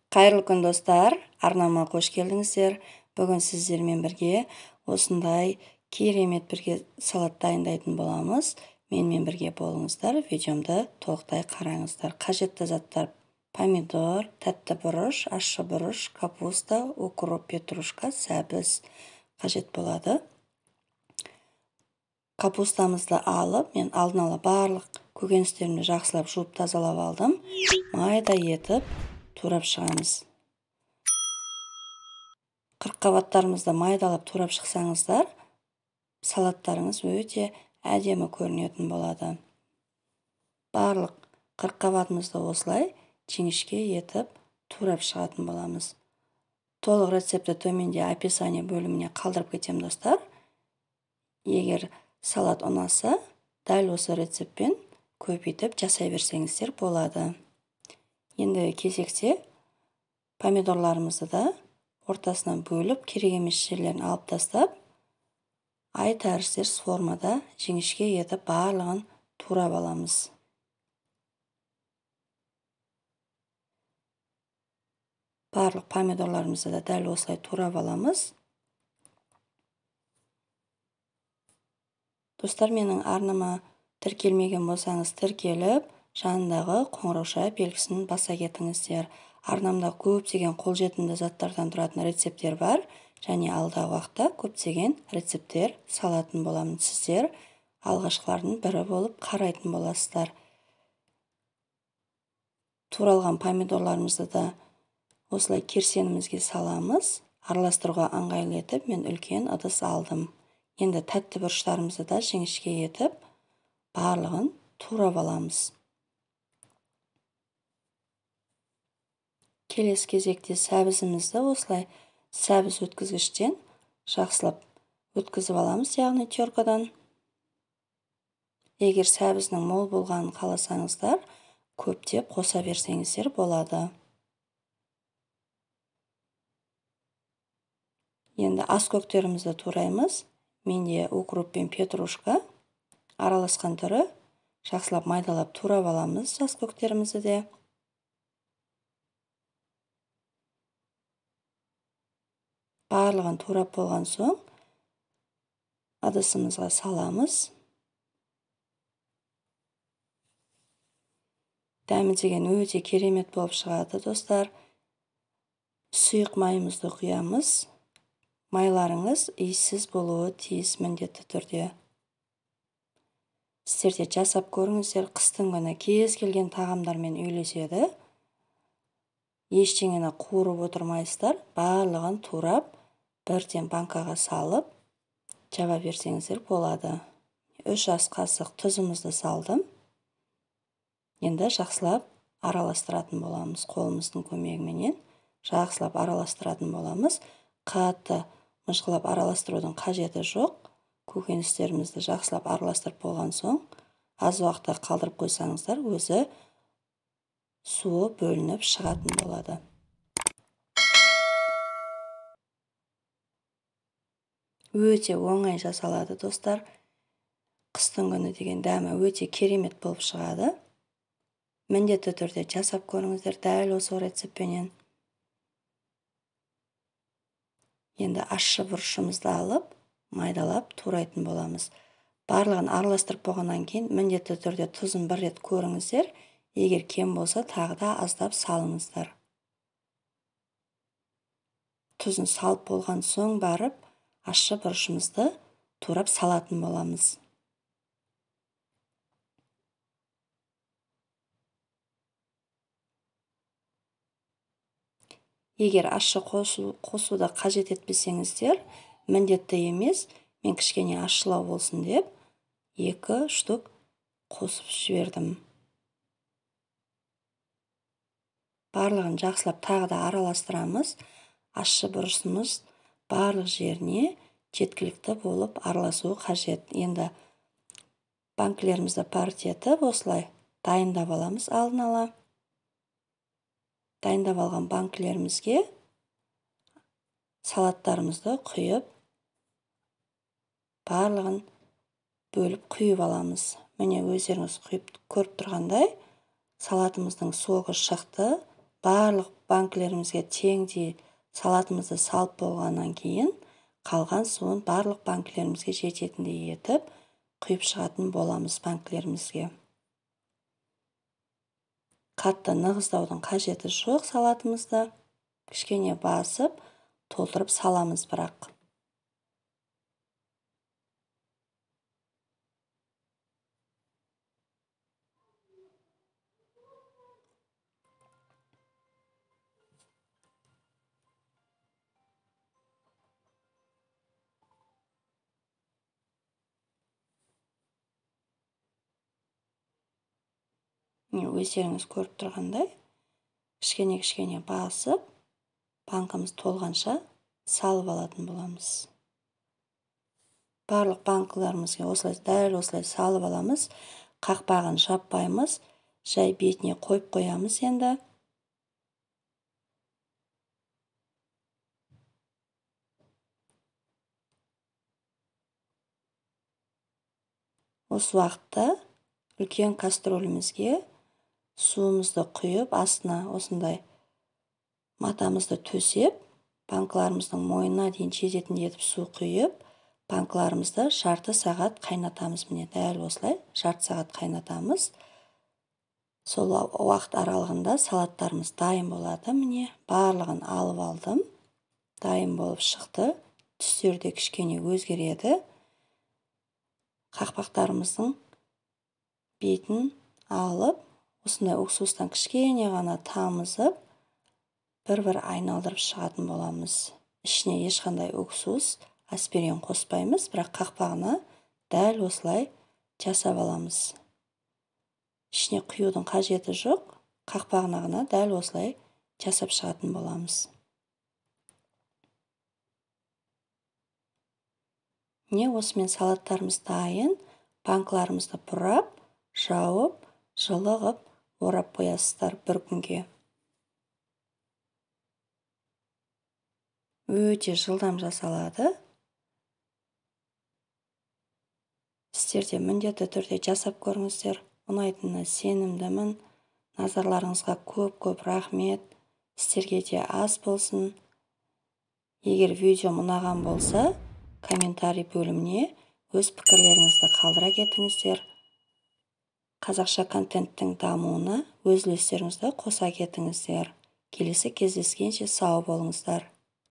Қайырлы күн достар, арнама қош келдіңіздер. Бүгін сіздермен бірге осындай керемет бірге салат дайындайтын боламыз. Менімен бірге болыңыздар, видеомды толықтай қараңыздар. Қажетті заттар: помидор, тәтті бұрыш, ащы бұрыш, капуста, укроп, петрушка, сәбіз қажет болады. Капустамызды алып, мен алдын ала барлық көкөністерімді жақсылап жуып тазалап алдым. Майда етіп турап шығамыз. Қырыққабаттарымызды майдалап турап шықсаңыздар, салаттарыңыз өте әдемі көрінетін болады. Барлық қырыққабатымызды осылай жіңішке етіп турап шығатын боламыз. Толық рецепті төменде описание бөліміне қалдырып кетем достар. Егер салат ұнаса, дәл осы рецептпен көбейтіп жасай берсеңіздер болады. Енді кезекте помидорларымызды да ортасынан бөліп, керек емес жерлерін алып тастап, ай тәріздес формада жіңішке етіп барлығын турап аламыз. Барлық помидорларымызды да дәл осылай турап аламыз. Достар, менің арнама тіркелмеген болсаңыз, тіркеліп, жанындағы қоңырауша белгісін баса кетіңіздер. Арнамда көптеген қолжетімді заттардан тұратын рецепттер бар, және алдағы уақытта көптеген рецепттер салатын боламын. Сіздер алғашқылардың бірі болып қарайтын боласыздар. Туралған помидорларымызды да осылай керсенімізге саламыз. Араластыруға ыңғайлы етіп, мен үлкен ыдыс алдым. Енді тәтті бұрыштарымызды да жіңішке етіп, барлығын турап аламыз. Келесі кезекте сәбізімізді осылай сәбіз өткізгіштен жақсылап өткізіп аламыз, яғни теркадан. Егер сәбізінің мол болғанын қаласаңыздар, көптеп қоса берсеңіздер болады. Енді аскөктерімізді тураймыз. Менде укроп пен петрушка араласқан түрі. Жақсылап майдалап турап аламыз аскөктерімізді де. Барлығын турап болған соң ыдысымызға саламыз. Дәмі деген өте керемет болып шығады достар. Сұйық майымызды құямыз. Майларыңыз иіссіз болуы тиіс міндетті түрде. Сіздер де жасап көріңіздер, қыстың күні кез келген тағамдармен үйлеседі. Ештеңені қуырып отырмайсыздар, барлығын турап, бірден банкаға салып, жаба берсеңіздер болады. 3 ас қасық тұзымызды салдым. Енді жақсылап араластыратын боламыз, қолымыздың көмегіменен жақсылап араластыратын боламыз. Қатты мыжғылап араластырудың қажеті жоқ. Көкөністерімізді жақсылап араластырып болған соң, аз уақытта қалдырып қойсаңыздар, өзі суы бөлініп шығатын болады. Өте оңай жасалады достар. Қыстың күні деген дәмі өте керемет болып шығады. Міндетті түрде жасап көріңіздер дәл осы рецептпенен. Енді ащы бұрышымызды алып, майдалап турайтын боламыз. Барлығын араластырып болғаннан кейін міндетті түрде тұзын бір рет көріңіздер. Егер кем болса, тағы да аздап салыңыздар. Тұзын салып болған соң барып, ащы бұрышымызды турап салатын боламыз. Егер ащы қосуды қажет етпесеңіздер, міндетті емес, мен кішкене ащылау болсын деп, 2 штук қосып жібердім. Барлығын жақсылап тағы да араластырамыз. Ащы бұрышымыз барлық жеріне жеткілікті болып араласуы қажет. Енді банкілерімізді паритетіп осылай дайындап аламыз алдын ала. Дайындап алған банкілерімізге салаттарымызды құйып, барлығын бөліп құйып аламыз. Міне өздеріңіз құйып көріп тұрғандай, салатымыздың соғы шықты, барлық банкілерімізге теңдей салатымызды салып болғаннан кейін қалған суын барлық банкілерімізге жететіндей етіп құйып шығатын боламыз банкілерімізге. Қатты нығыздаудың қажеті жоқ салатымызды. Кішкене басып, толтырып саламыз бірақ. Өздеріңіз көріп тұрғандай, кішкене басып, банкымыз толғанша салып алатын боламыз. Барлық банкыларымызға дәл осылай салып аламыз. Қақпағын жаппаймыз, жай бетіне қойып қоямыз енді. Осы уақытта үлкен кастрөлімізге суымызды құйып, астына осындай матамызды төсеп, банкыларымыздың мойнына дейін жететін етіп су құйып, банкыларымызды жарты сағат қайнатамыз. Міне дәл осылай жарты сағат қайнатамыз. Сол уақыт аралығында салаттарымыз дайын болады. Міне барлығын алып алдым. Дайын болып шықты. Түстері де кішкене өзгереді. Қақпақтарымыздың бетін алып, осындай уксустан кішкене ғана тамызып, бір-бір айналдырып шығатын боламыз. Ішіне ешқандай уксус, аспирин қоспаймыз, бірақ қақпағына дәл осылай жасап аламыз. Ішіне құюдың қажеті жоқ, қақпағына ғана дәл осылай жасап шығатын боламыз. Міне осымен салаттарымыз дайын. Банкыларымызды бұрап, жауып, жылығып, орап қоясыздар бір күнге. Өте жылдам жасалады. Сіздер де міндетті түрде жасап көріңіздер. Ұнайтынына сенімдімін. Назарларыңызға көп рахмет. Сіздерге де ас болсын. Егер видеом ұнаған болса, комментарий бөліміне өз пікірлеріңізді қалдыра кетіңіздер. Қазақша контенттің дамуына өз үлестеріңізді қоса кетіңіздер. Келесі кездескенше сау болыңыздар.